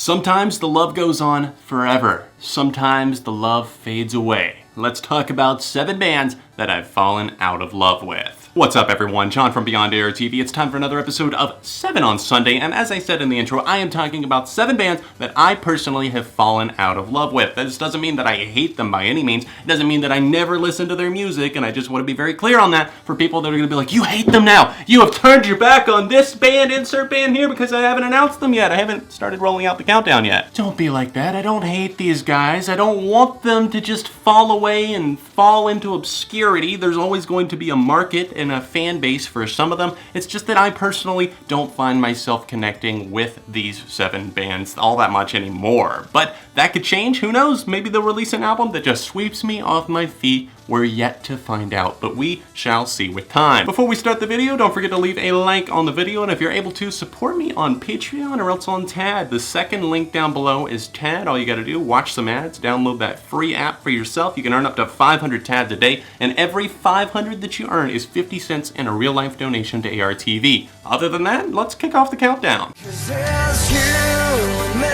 Sometimes the love goes on forever. Sometimes the love fades away. Let's talk about 7 bands that I've fallen out of love with. What's up everyone, John from Beyond ARTV. It's time for another episode of 7 on Sunday, and as I said in the intro, I am talking about 7 bands that I personally have fallen out of love with. This doesn't mean that I hate them by any means. It doesn't mean that I never listen to their music, and I just want to be very clear on that for people that are going to be like, you hate them now! You have turned your back on this band, insert band here, because I haven't announced them yet. I haven't started rolling out the countdown yet. Don't be like that. I don't hate these guys. I don't want them to just fall away and fall into obscurity. There's always going to be a market and a fan base for some of them. It's just that I personally don't find myself connecting with these 7 bands all that much anymore. But that could change, who knows? Maybe they'll release an album that just sweeps me off my feet. We're yet to find out, but we shall see with time. Before we start the video, don't forget to leave a like on the video, and if you're able to, support me on Patreon or else on TAD. The second link down below is TAD. All you gotta do, watch some ads, download that free app for yourself. You can earn up to 500 TADs a day, and every 500 that you earn is 50 cents in a real-life donation to ARTV. Other than that, let's kick off the countdown. 'Cause there's you and me,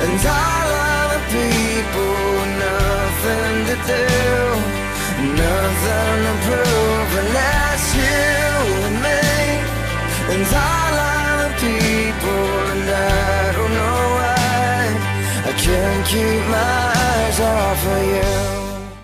and all other people, nothing to do, nothing to prove, and that's you and me, and all other people, and I don't know why I can't keep my eyes off of you.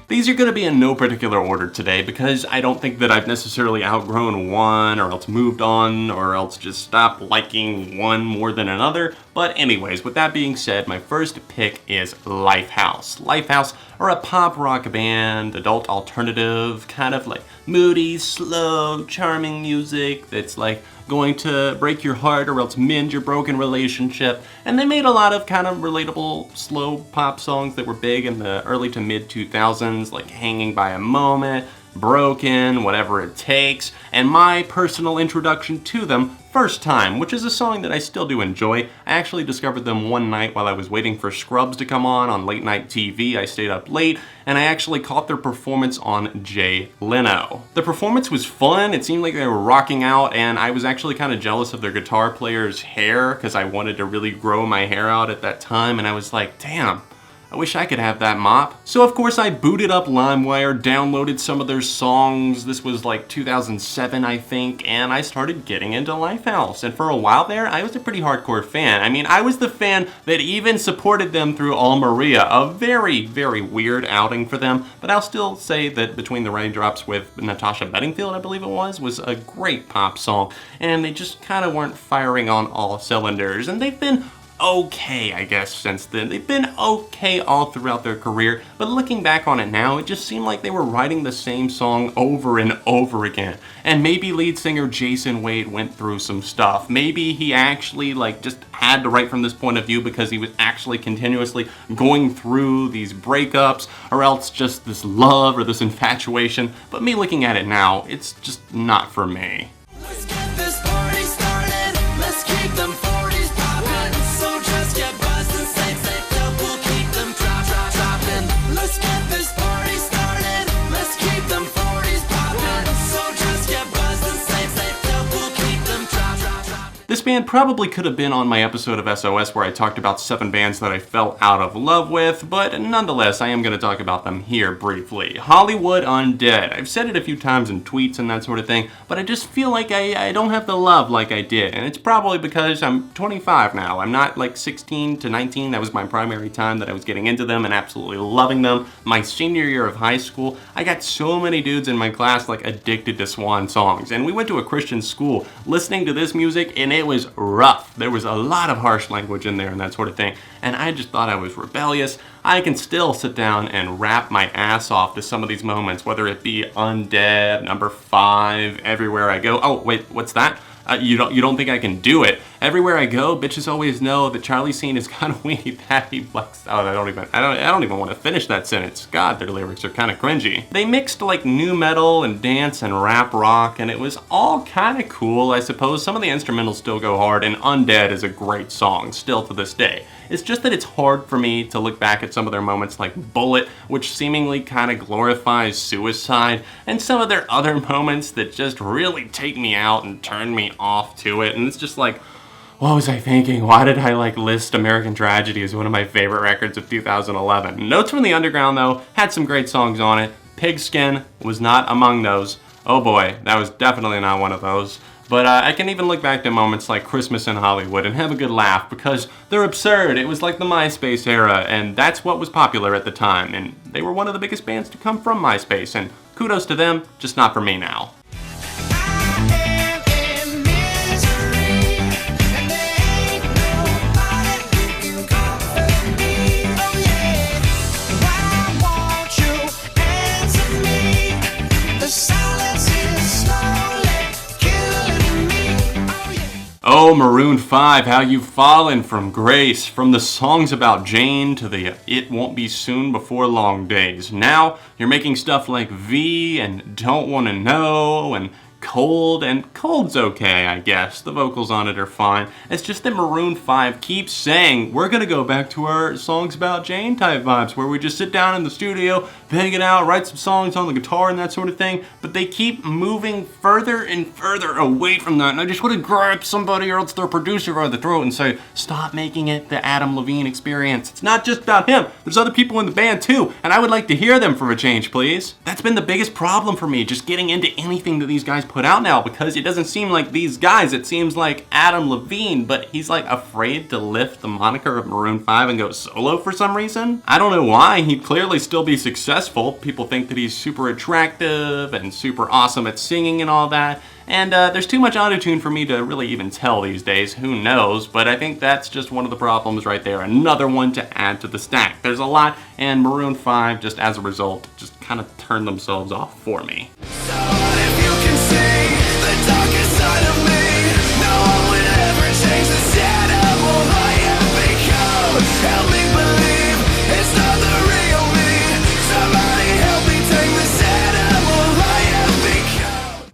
These are going to be in no particular order today because I don't think that I've necessarily outgrown one or else moved on or else just stopped liking one more than another. But anyways, with that being said, my first pick is LIFEHOUSE. LIFEHOUSE are a pop rock band, adult alternative, kind of like moody, slow, charming music that's like going to break your heart or else mend your broken relationship. And they made a lot of kind of relatable slow pop songs that were big in the early to mid 2000s, like Hanging by a Moment, Broken, Whatever It Takes, and my personal introduction to them, First Time, which is a song that I still do enjoy. I actually discovered them one night while I was waiting for Scrubs to come on late night TV. I stayed up late, and I actually caught their performance on Jay Leno. The performance was fun, it seemed like they were rocking out, and I was actually kind of jealous of their guitar player's hair, because I wanted to really grow my hair out at that time, and I was like, damn, I wish I could have that mop. So of course I booted up LimeWire, downloaded some of their songs. This was like 2007 I think, and I started getting into LIFEHOUSE. And for a while there, I was a pretty hardcore fan. I mean, I was the fan that even supported them through All Maria, a very, very weird outing for them. But I'll still say that Between the Raindrops with Natasha Bedingfield, I believe it was a great pop song. And they just kind of weren't firing on all cylinders. And they've been okay, I guess, since then. They've been okay all throughout their career, but looking back on it now, it just seemed like they were writing the same song over and over again. And maybe lead singer Jason Wade went through some stuff. Maybe he actually just had to write from this point of view because he was actually continuously going through these breakups, or else just this love or this infatuation. But me looking at it now, it's just not for me. Let's get this party started, let's keep them 40s poppin', so just get buzzed and safe up, we'll keep them droppin'. Let's get this party started, let's keep them 40s poppin', so just get buzzed and safe up, we'll keep them droppin'. This band probably could have been on my episode of SOS where I talked about 7 bands that I fell out of love with, but nonetheless, I am going to talk about them here briefly. Hollywood Undead. I've said it a few times in tweets and that sort of thing, but I just feel like I don't have the love like I did, and it's probably because I'm 25 now. I'm not like 16 to 19. That was my primary time that I was getting into them and absolutely loving them. My senior year of high school, I got so many dudes in my class like addicted to Swan songs, and we went to a Christian school listening to this music, and it was rough. There was a lot of harsh language in there and that sort of thing, and I just thought I was rebellious. I can still sit down and rap my ass off to some of these moments, whether it be Undead, Number 5, Everywhere I Go. Oh, wait, what's that? You don't think I can do it? Everywhere I go, bitches always know that Charlie Sheen is kind of weenie patty flex. Oh, I don't even want to finish that sentence. God, their lyrics are kind of cringy. They mixed like new metal and dance and rap rock, and it was all kind of cool, I suppose. Some of the instrumentals still go hard, and Undead is a great song, still to this day. It's just that it's hard for me to look back at some of their moments like Bullet, which seemingly kind of glorifies suicide, and some of their other moments that just really take me out and turn me off to it, and it's just like, What was I thinking? Why did I list American Tragedy as one of my favorite records of 2011? Notes from the Underground, though, had some great songs on it. Pigskin was not among those. Oh boy, that was definitely not one of those. But I can even look back to moments like Christmas in Hollywood and have a good laugh because they're absurd. It was like the MySpace era, and that's what was popular at the time. And they were one of the biggest bands to come from MySpace, and kudos to them, just not for me now. Oh, Maroon 5, how you've fallen from grace, from the songs about Jane to the It Won't Be Soon Before Long days. Now, you're making stuff like V and Don't Wanna Know and Cold, and Cold's okay, I guess. The vocals on it are fine. It's just that Maroon 5 keeps saying, we're gonna go back to our songs about Jane type vibes, where we just sit down in the studio, bang it out, write some songs on the guitar and that sort of thing, but they keep moving further and further away from that, and I just want to grab somebody or else their producer by the throat and say, stop making it the Adam Levine experience. It's not just about him. There's other people in the band too, and I would like to hear them for a change, please. That's been the biggest problem for me, just getting into anything that these guys put out now, because it doesn't seem like these guys, it seems like Adam Levine, but he's afraid to lift the moniker of Maroon 5 and go solo for some reason. I don't know why. He'd clearly still be successful. People think that he's super attractive and super awesome at singing and all that, and there's too much autotune for me to really even tell these days. Who knows? But I think that's just one of the problems right there. Another one to add to the stack. There's a lot, and Maroon 5, just as a result, just kind of turned themselves off for me.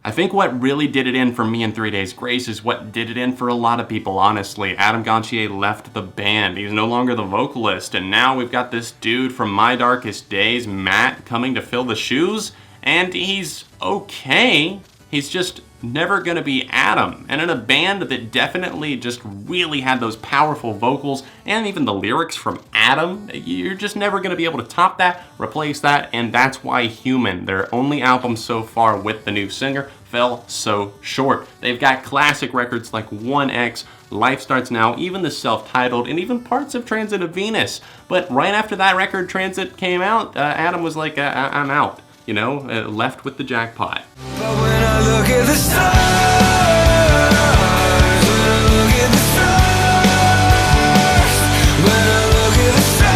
I think what really did it in for me in 3 Days Grace is what did it in for a lot of people, honestly. Adam Gontier left the band. He's no longer the vocalist, and now we've got this dude from My Darkest Days, Matt, coming to fill the shoes, and he's okay. He's just never gonna be Adam. And in a band that definitely just really had those powerful vocals and even the lyrics from Adam, you're just never gonna be able to top that, replace that, and that's why Human, their only album so far with the new singer, fell so short. They've got classic records like 1X, Life Starts Now, even the self-titled, and even parts of Transit of Venus. But right after that record, Transit, came out, Adam was like, I'm out. You know, left with the jackpot. But when I look at the stars, when I look at the stars, when I look at the stars,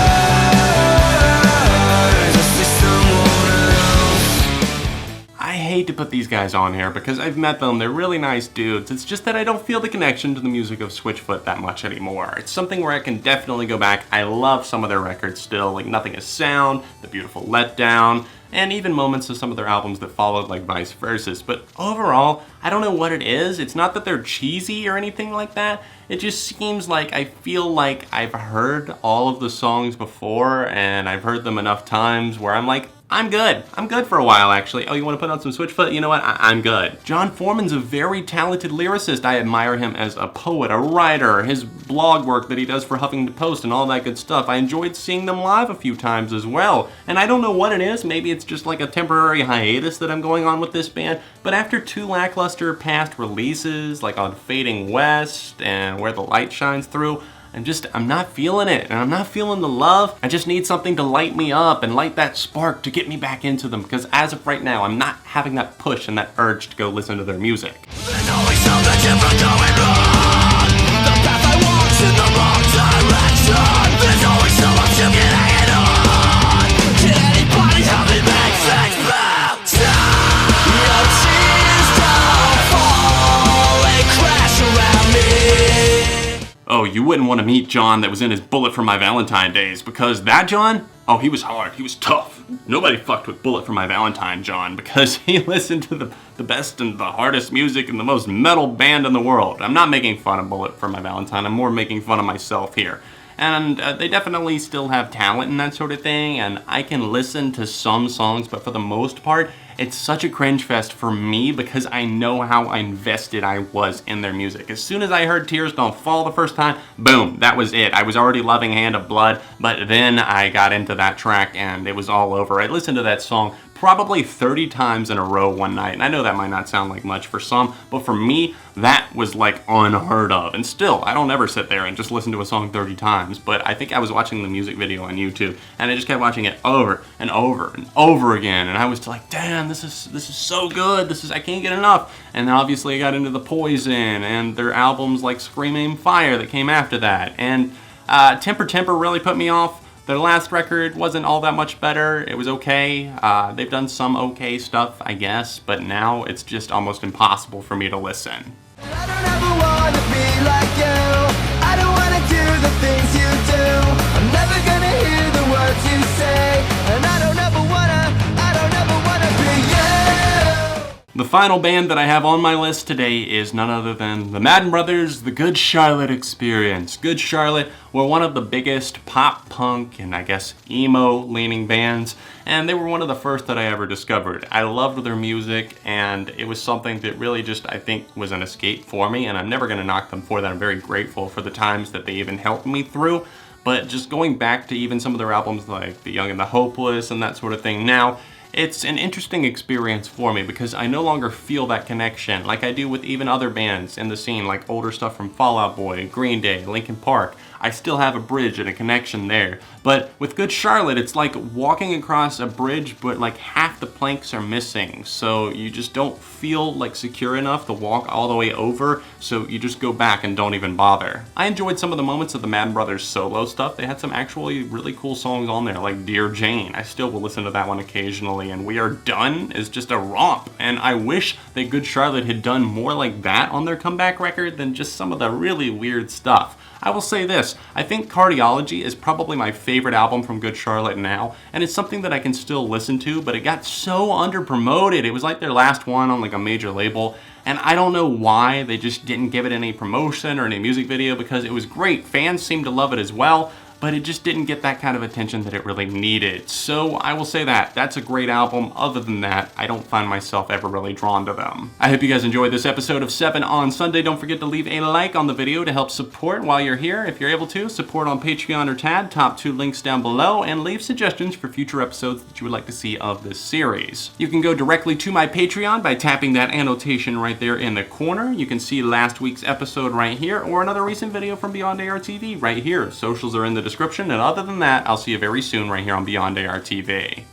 I see someone else. I hate to put these guys on here because I've met them, they're really nice dudes. It's just that I don't feel the connection to the music of Switchfoot that much anymore. It's something where I can definitely go back. I love some of their records still, like Nothing Is Sound, The Beautiful Letdown, and even moments of some of their albums that followed, like Vice Versus. But overall, I don't know what it is. It's not that they're cheesy or anything like that. It just seems like I feel like I've heard all of the songs before, and I've heard them enough times where I'm like, I'm good. I'm good for a while, actually. Oh, you want to put on some Switchfoot? You know what? I'm good. John Foreman's a very talented lyricist. I admire him as a poet, a writer, his blog work that he does for Huffington Post and all that good stuff. I enjoyed seeing them live a few times as well. And I don't know what it is. Maybe it's just like a temporary hiatus that I'm going on with this band. But after 2 lackluster past releases, like on Fading West and Where the Light Shines Through, I'm not feeling it, and I'm not feeling the love. I just need something to light me up and light that spark to get me back into them, because as of right now, I'm not having that push and that urge to go listen to their music. There's always something different going wrong. The path I walk's in the wrong direction. There's always someone to get hanging on. Can anybody help me make things better? Your tears don't fall, they crash around me. Oh, you wouldn't want to meet John that was in his Bullet for My Valentine days, because that John, oh, he was hard, he was tough. Nobody fucked with Bullet for My Valentine John, because he listened to the best and the hardest music and the most metal band in the world. I'm not making fun of Bullet for My Valentine, I'm more making fun of myself here. and they definitely still have talent and that sort of thing, and I can listen to some songs, but for the most part, it's such a cringe fest for me because I know how invested I was in their music. As soon as I heard Tears Don't Fall the first time, boom, that was it. I was already loving Hand of Blood, but then I got into that track and it was all over. I listened to that song probably 30 times in a row one night, and I know that might not sound like much for some, but for me, that was like unheard of. And still, I don't ever sit there and just listen to a song 30 times, but I think I was watching the music video on YouTube, and I just kept watching it over and over and over again, and I was like, damn, this is so good, I can't get enough. And then obviously I got into the Poison, and their albums like Scream Aim Fire that came after that, and Temper really put me off. Their last record wasn't all that much better. It was okay. They've done some okay stuff, I guess, but now it's just almost impossible for me to listen. I don't ever wanna be like you. I don't wanna do the things you do. I'm never gonna hear the words you say. And I don't ever wanna be you. The final band that I have on my list today is none other than the Madden Brothers, the Good Charlotte Experience. Good Charlotte were one of the biggest pop punk and I guess emo leaning bands, and they were one of the first that I ever discovered. I loved their music, and it was something that really just, I think, was an escape for me, and I'm never gonna knock them for that. I'm very grateful for the times that they even helped me through. But just going back to even some of their albums like The Young and the Hopeless and that sort of thing now, it's an interesting experience for me because I no longer feel that connection like I do with even other bands in the scene, like older stuff from Fall Out Boy, Green Day, Linkin Park. I still have a bridge and a connection there. But with Good Charlotte, it's like walking across a bridge, but like half the planks are missing. So you just don't feel like secure enough to walk all the way over, so you just go back and don't even bother. I enjoyed some of the moments of the Madden Brothers solo stuff. They had some actually really cool songs on there, like Dear Jane. I still will listen to that one occasionally, and We Are Done is just a romp. And I wish that Good Charlotte had done more like that on their comeback record than just some of the really weird stuff. I will say this, I think Cardiology is probably my favorite album from Good Charlotte now, and it's something that I can still listen to, but it got so under-promoted. It was like their last one on like a major label, and I don't know why they just didn't give it any promotion or any music video, because it was great. Fans seemed to love it as well, but it just didn't get that kind of attention that it really needed. So I will say that. That's a great album. Other than that, I don't find myself ever really drawn to them. I hope you guys enjoyed this episode of 7 on Sunday. Don't forget to leave a like on the video to help support while you're here. If you're able to, support on Patreon or TAD, top 2 links down below, and leave suggestions for future episodes that you would like to see of this series. You can go directly to my Patreon by tapping that annotation right there in the corner. You can see last week's episode right here, or another recent video from Beyond ARTV right here. Socials are in the description, and other than that, I'll see you very soon right here on Beyond ARTV.